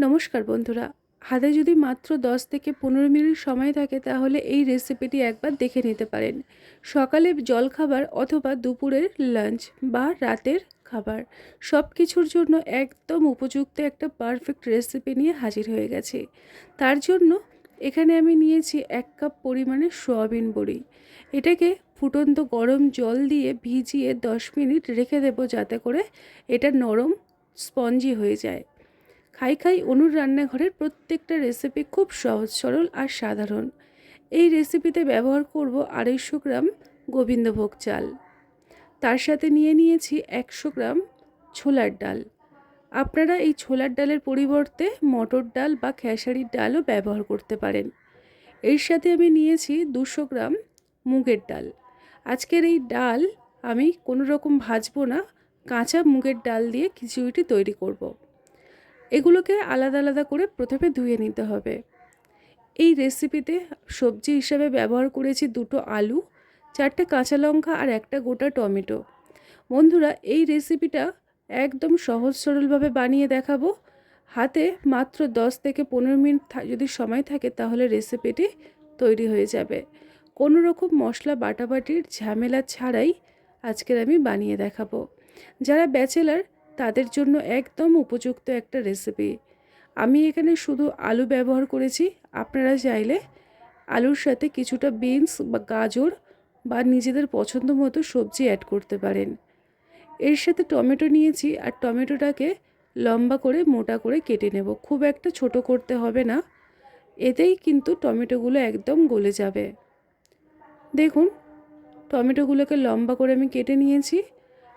নমস্কার বন্ধুরা, হাতে যদি মাত্র 10 থেকে 15 মিনিট সময় থাকে তাহলে এই রেসিপিটি একবার দেখে নিতে পারেন। সকালে জলখাবার অথবা দুপুরের লাঞ্চ বা রাতের খাবার সব কিছুর জন্য একদম উপযুক্ত একটা পারফেক্ট রেসিপি নিয়ে হাজির হয়ে গেছি। তার জন্য এখানে আমি নিয়েছি 1 কাপ পরিমাণে সয়াবিন বড়ি। এটাকে ফুটন্ত গরম জল দিয়ে ভিজিয়ে 10 মিনিট রেখে দেবো যাতে করে এটা নরম স্পঞ্জি হয়ে যায়। খাই খাই অনুর রান্নাঘরের প্রত্যেকটা রেসিপি খুব সহজ সরল আর সাধারণ। এই রেসিপিতে ব্যবহার করব 250 গ্রাম গোবিন্দভোগ চাল। তার সাথে নিয়েছি 100 গ্রাম ছোলার ডাল। আপনারা এই ছোলার ডালের পরিবর্তে মটর ডাল বা খেসারির ডালও ব্যবহার করতে পারেন। এর সাথে আমি নিয়েছি 200 গ্রাম মুগের ডাল। আজকের এই ডাল আমি কোনো রকম ভাজবো না, কাঁচা মুগের ডাল দিয়ে খিচুড়িটি তৈরি করব। এগুলোকে আলাদা আলাদা করে প্রথমে ধুয়ে নিতে হবে। এই রেসিপিতে সবজি হিসাবে ব্যবহার করেছি 2টো আলু, 4টে কাঁচা লঙ্কা আর একটা গোটা টমেটো। বন্ধুরা, এই রেসিপিটা একদম সহজ সরলভাবে বানিয়ে দেখাবো। হাতে মাত্র 10 থেকে 15 মিনিট যদি সময় থাকে তাহলে রেসিপিটি তৈরি হয়ে যাবে। কোনো রকম মশলা বাটাবাটির ঝামেলা ছাড়াই আজকের আমি বানিয়ে দেখাবো। যারা ব্যাচেলার তাদের জন্য একদম উপযুক্ত একটা রেসিপি। আমি এখানে শুধু আলু ব্যবহার করেছি। আপনারা চাইলে আলুর সাথে কিছুটা বিনস বা গাজর বা নিজেদের পছন্দ মতো সবজি অ্যাড করতে পারেন। এর সাথে টমেটো নিয়েছি আর টমেটোটাকে লম্বা করে মোটা করে কেটে নেব। খুব একটা ছোট করতে হবে না, এতেই কিন্তু টমেটোগুলো একদম গলে যাবে। দেখুন, টমেটোগুলোকে লম্বা করে আমি কেটে নিয়েছি।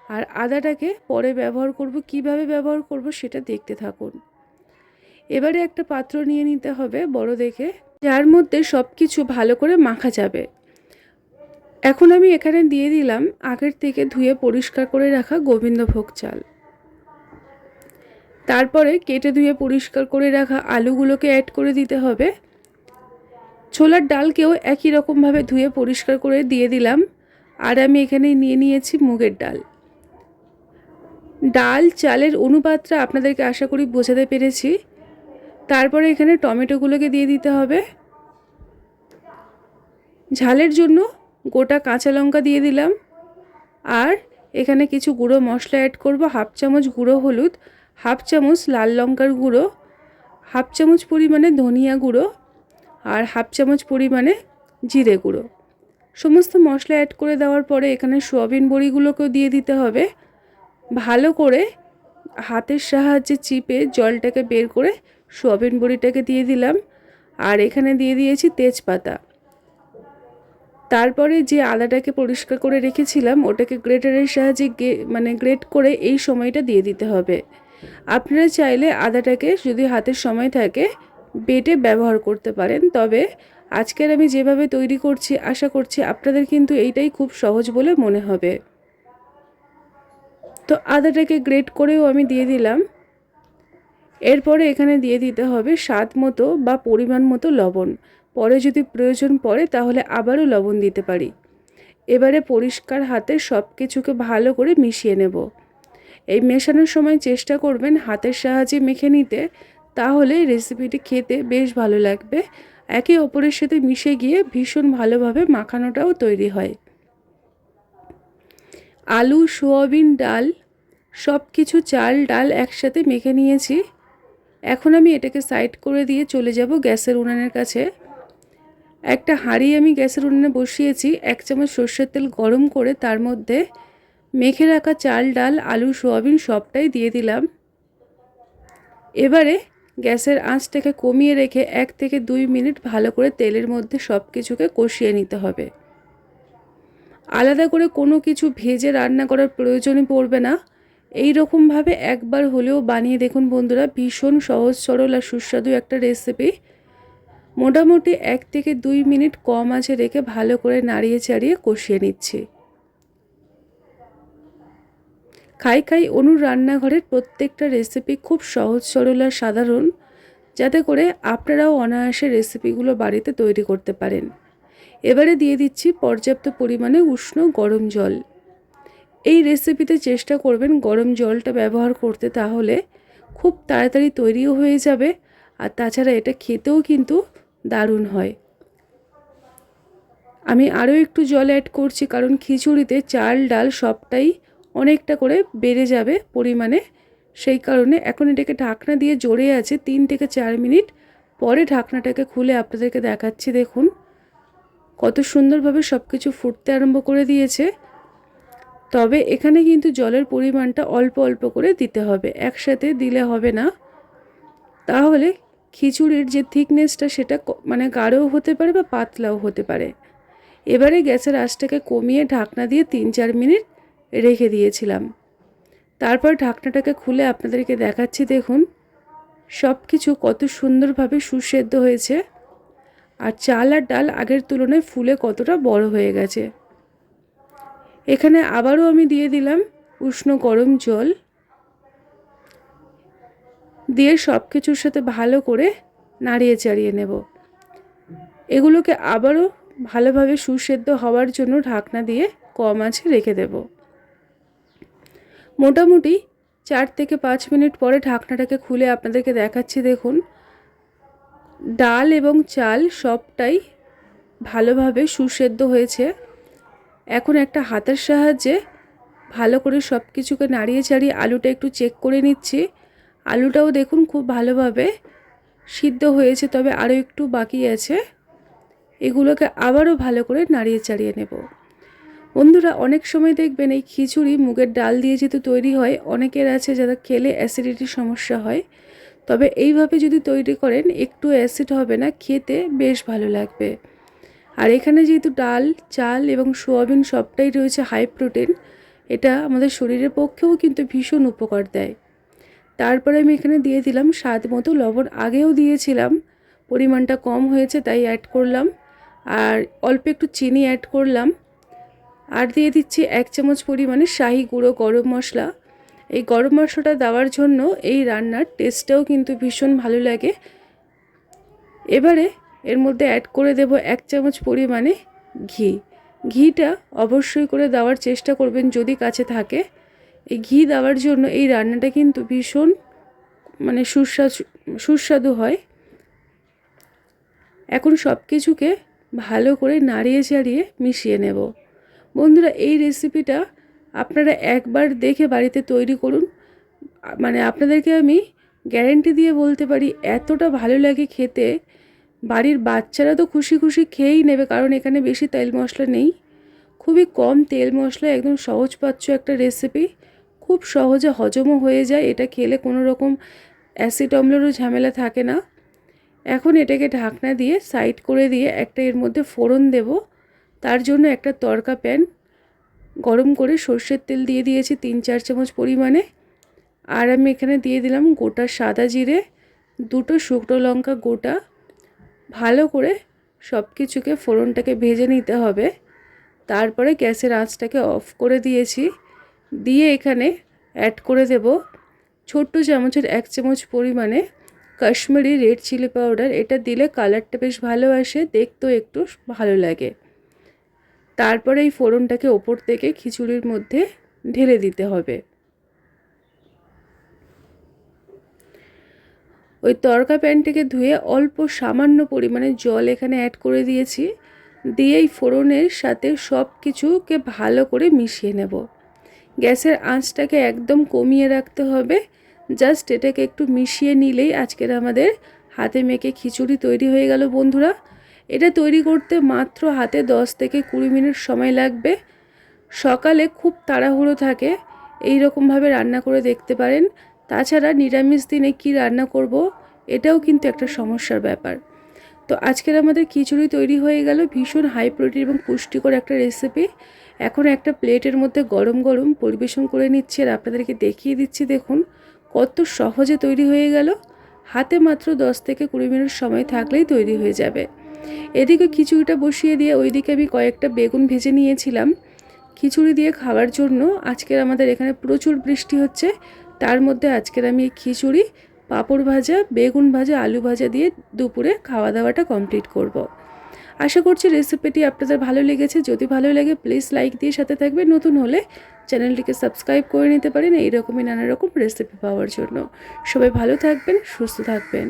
আর আদাটাকে পরে ব্যবহার করব, কিভাবে ব্যবহার করব সেটা দেখতে থাকুন। এবারে একটা পাত্র নিয়ে নিতে হবে বড় দেখে, যার মধ্যে সব কিছু ভালো করে মাখা যাবে। এখন আমি এখানে দিয়ে দিলাম আগের থেকে ধুয়ে পরিষ্কার করে রাখা গোবিন্দভোগ চাল। তারপরে কেটে ধুয়ে পরিষ্কার করে রাখা আলুগুলোকে অ্যাড করে দিতে হবে। ছোলার ডালকেও একই রকমভাবে ধুয়ে পরিষ্কার করে দিয়ে দিলাম। আর আমি এখানে নিয়েছি মুগের ডাল। ডাল চালের অনুপাতটা আপনাদেরকে আশা করি বোঝাতে পেরেছি। তারপরে এখানে টমেটোগুলোকে দিয়ে দিতে হবে। ঝালের জন্য গোটা কাঁচা লঙ্কা দিয়ে দিলাম। আর এখানে কিছু গুঁড়ো মশলা অ্যাড করব। 1/2 চামচ গুঁড়ো হলুদ, 1/2 চামচ লাল লঙ্কার গুঁড়ো, 1/2 চামচ পরিমাণে ধনিয়া গুঁড়ো আর 1/2 চামচ পরিমাণে জিরে গুঁড়ো। সমস্ত মশলা অ্যাড করে দেওয়ার পরে এখানে সয়াবিন বড়িগুলোকেও দিয়ে দিতে হবে। ভালো করে হাতের সাহায্যে চিপে জলটাকে বের করে সয়াবিন বড়িটাকে দিয়ে দিলাম। আর এখানে দিয়ে দিয়েছি তেজপাতা। তারপরে যে আদাটাকে পরিষ্কার করে রেখেছিলাম ওটাকে গ্রেটারের সাহায্যে গ্রেট করে এই সময়টা দিয়ে দিতে হবে। আপনারা চাইলে আদাটাকে যদি হাতের সময় থাকে বেটে ব্যবহার করতে পারেন, তবে আজকের আমি যেভাবে তৈরি করছি আশা করছি আপনাদের কিন্তু এইটাই খুব সহজ বলে মনে হবে। তো আদাটাকে গ্রেট করেও আমি দিয়ে দিলাম। এরপরে এখানে দিয়ে দিতে হবে স্বাদ মতো বা পরিমাণ মতো লবণ। পরে যদি প্রয়োজন পড়ে তাহলে আবারও লবণ দিতে পারি। এবারে পরিষ্কার হাতে সব কিছুকে ভালো করে মিশিয়ে নেব। এই মেশানোর সময় চেষ্টা করবেন হাতের সাহায্যে মেখে নিতে, তাহলে রেসিপিটি খেতে বেশ ভালো লাগবে। একে অপরের সাথে মিশে গিয়ে ভীষণ ভালোভাবে মাখানোটাও তৈরি হয়। আলু, সয়াবিন, ডাল সব কিছু চাল ডাল একসাথে মেখে নিয়েছি। এখন আমি এটাকে সাইড করে দিয়ে চলে যাব গ্যাসের উনানের কাছে। একটা হাঁড়ি আমি গ্যাসের উনুনে বসিয়েছি। 1 চামচ সরষের তেল গরম করে তার মধ্যে মেখে রাখা চাল ডাল আলু সয়াবিন সবটাই দিয়ে দিলাম। এবারে গ্যাসের আঁচটাকে কমিয়ে রেখে 1 থেকে 2 মিনিট ভালো করে তেলের মধ্যে সব কিছুকে কষিয়ে নিতে হবে। আলাদা করে কোনো কিছু ভেজে রান্না করার প্রয়োজনই পড়বে না। এই রকমভাবে একবার হলেও বানিয়ে দেখুন বন্ধুরা, ভীষণ সহজ সরল আর সুস্বাদু একটা রেসিপি। মোটামুটি 1 থেকে 2 মিনিট কম আঁচে রেখে ভালো করে নাড়িয়ে চাড়িয়ে কষিয়ে নিচ্ছি। খাই খাই অনুর রান্নাঘরের প্রত্যেকটা রেসিপি খুব সহজ সরল আর সাধারণ, যাতে করে আপনারাও অনায়াসে রেসিপিগুলো বাড়িতে তৈরি করতে পারেন। এবারে দিয়ে দিচ্ছি পর্যাপ্ত পরিমাণে উষ্ণ গরম জল। এই রেসিপিতে চেষ্টা করবেন গরম জলটা ব্যবহার করতে, তাহলে খুব তাড়াতাড়ি তৈরিও হয়ে যাবে, আর তাছাড়া এটা খেতেও কিন্তু দারুণ হয়। আমি আরও একটু জল অ্যাড করছি, কারণ খিচুড়িতে চাল ডাল সবটাই অনেকটা করে বেড়ে যাবে পরিমাণে। সেই কারণে এখন এটাকে ঢাকনা দিয়ে জোরে আছে 3 থেকে 4 মিনিট পরে ঢাকনাটাকে খুলে আপনাদেরকে দেখাচ্ছি। দেখুন কত সুন্দরভাবে সব কিছু ফুটতে আরম্ভ করে দিয়েছে। তবে এখানে কিন্তু জলের পরিমাণটা অল্প অল্প করে দিতে হবে, একসাথে দিলে হবে না, তাহলে খিচুড়ির যে থিকনেসটা সেটা মানে গাঢ়ও হতে পারে বা পাতলাও হতে পারে। এবারে গ্যাসের আঁচটাকে কমিয়ে ঢাকনা দিয়ে 3-4 মিনিট রেখে দিয়েছিলাম। তারপর ঢাকনাটাকে খুলে আপনাদেরকে দেখাচ্ছি। দেখুন সব কিছু কত সুন্দরভাবে সুসেদ্ধ হয়েছে, আর চাল আর ডাল আগের তুলনায় ফুলে কতটা বড় হয়ে গেছে। এখানে আবারও আমি দিয়ে দিলাম উষ্ণ গরম জল, দিয়ে সব কিছুর সাথে ভালো করে নাড়িয়ে চাড়িয়ে নেব। এগুলোকে আবারও ভালোভাবে সুসেদ্ধ হওয়ার জন্য ঢাকনা দিয়ে কম আঁচে রেখে দেব। মোটামুটি 4 থেকে 5 মিনিট পরে ঢাকনাটাকে খুলে আপনাদেরকে দেখাচ্ছি। দেখুন ডাল এবং চাল সবটাই ভালোভাবে সুসেদ্ধ হয়েছে। এখন একটা হাতের সাহায্যে ভালো করে সব কিছুকে নাড়িয়ে চাড়িয়ে আলুটা একটু চেক করে নিচ্ছি। আলুটাও দেখুন খুব ভালোভাবে সিদ্ধ হয়েছে, তবে আরও একটু বাকি আছে। এগুলোকে আবারও ভালো করে নাড়িয়ে চাড়িয়ে নেব। বন্ধুরা অনেক সময় দেখবেন এই খিচুড়ি মুগের ডাল দিয়ে যেহেতু তৈরি হয়, অনেকের আছে যারা খেলে অ্যাসিডিটির সমস্যা হয়, তবে এইভাবে যদি তৈরি করেন একটু অ্যাসিড হবে না, খেতে বেশ ভালো লাগবে। আর এখানে যেহেতু ডাল চাল এবং সোয়াবিন সবটাই রয়েছে হাই প্রোটিন, এটা আমাদের শরীরের পক্ষেও কিন্তু ভীষণ উপকার দেয়। তারপরে আমি এখানে দিয়ে দিলাম স্বাদ মতো লবণ, আগেও দিয়েছিলাম, পরিমাণটা কম হয়েছে তাই অ্যাড করলাম। আর অল্প একটু চিনি অ্যাড করলাম, আর দিয়ে দিচ্ছি 1 চামচ পরিমাণে শাহি গুঁড়ো গরম মশলা। এই গরম মশলাটা দেওয়ার জন্য এই রান্নার টেস্টটাও কিন্তু ভীষণ ভালো লাগে। এবারে এর মধ্যে অ্যাড করে দেব 1 চামচ পরিমাণে ঘি। ঘিটা অবশ্যই করে দেওয়ার চেষ্টা করবেন যদি কাছে থাকে। এই ঘি দেওয়ার জন্য এই রান্নাটা কিন্তু ভীষণ মানে সুস্বাদু হয়। এখন সব কিছুকে ভালো করে নাড়িয়ে চাড়িয়ে মিশিয়ে নেব। বন্ধুরা এই রেসিপিটা আপনারা একবার দেখে বাড়িতে তৈরি করুন, মানে আপনাদেরকে আমি গ্যারেন্টি দিয়ে বলতে পারি এতটা ভালো লাগে খেতে, বাড়ির বাচ্চারা তো খুশি খুশি খেয়েই নেবে, কারণ এখানে বেশি তেল মশলা নেই, খুবই কম তেল মশলা, একদম সহজপাচ্য একটা রেসিপি, খুব সহজে হজমও হয়ে যায়। এটা খেলে কোনো রকম অ্যাসিড অম্লেরও ঝামেলা থাকে না। এখন এটাকে ঢাকনা দিয়ে সাইড করে দিয়ে একটা এর মধ্যে ফোড়ন দেব। তার জন্য একটা তড়কা প্যান গরম করে সর্ষের তেল দিয়ে দিয়েছি 3-4 চামচ পরিমাণে। আর আমি এখানে দিয়ে দিলাম গোটা সাদা জিরে, 2টো শুকনো লঙ্কা গোটা। ভালো করে সব কিছুকে ফোড়নটাকে ভেজে নিতে হবে। তারপরে গ্যাসের আঁচটাকে অফ করে দিয়েছি, দিয়ে এখানে অ্যাড করে দেব ছোট্ট চামচের 1 চামচ পরিমাণে কাশ্মীরি রেড চিলি পাউডার। এটা দিলে কালারটা বেশ ভালো আসে, দেখতেও একটু ভালো লাগে। তারপরে এই ফোড়নটাকে ওপর থেকে খিচুড়ির মধ্যে ঢেলে দিতে হবে। ওই তড়কা প্যানটাকে ধুয়ে অল্প সামান্য পরিমাণে জল এখানে অ্যাড করে দিয়েছি, দিয়ে এই ফোড়নের সাথে সব কিছুকে ভালো করে মিশিয়ে নেব। গ্যাসের আঁচটাকে একদম কমিয়ে রাখতে হবে, জাস্ট এটাকে একটু মিশিয়ে নিলেই আজকের আমাদের হাতে মেখে খিচুড়ি তৈরি হয়ে গেল। বন্ধুরা এটা তৈরি করতে মাত্র হাতে 10 থেকে 20 মিনিট সময় লাগবে। সকালে খুব তাড়াহুড়ো থাকে, এই রকমভাবে রান্না করে দেখতে পারেন। তাছাড়া নিরামিষ দিনে কি রান্না করব এটাও কিন্তু একটা সমস্যার ব্যাপার। তো আজকের আমাদের খিচুড়ি তৈরি হয়ে গেল, ভীষণ হাই প্রোটিন এবং পুষ্টিকর একটা রেসিপি। এখন একটা প্লেটের মধ্যে গরম গরম পরিবেশন করে নিচ্ছি, আর আপনাদেরকে দেখিয়ে দিচ্ছি। দেখুন কত সহজে তৈরি হয়ে গেল, হাতে মাত্র 10 থেকে 20 মিনিট সময় থাকলেই তৈরি হয়ে যাবে। এদিকে খিচুড়িটা বসিয়ে দিয়ে ওইদিকে আমি কয়েকটা বেগুন ভেজে নিয়েছিলাম খিচুড়ি দিয়ে খাওয়ার জন্য। আজকের আমাদের এখানে প্রচুর বৃষ্টি হচ্ছে, তার মধ্যে আজকের আমি এই খিচুড়ি পাঁপড় ভাজা বেগুন ভাজা আলু ভাজা দিয়ে দুপুরে খাওয়া দাওয়াটা কমপ্লিট করব। আশা করছি রেসিপিটি আপনাদের ভালো লেগেছে। যদি ভালো লাগে প্লিজ লাইক দিয়ে সাথে থাকবেন। নতুন হলে চ্যানেলটিকে সাবস্ক্রাইব করে নিতে পারেন এইরকমই নানা রকম রেসিপি পাওয়ার জন্য। সবাই ভালো থাকবেন, সুস্থ থাকবেন।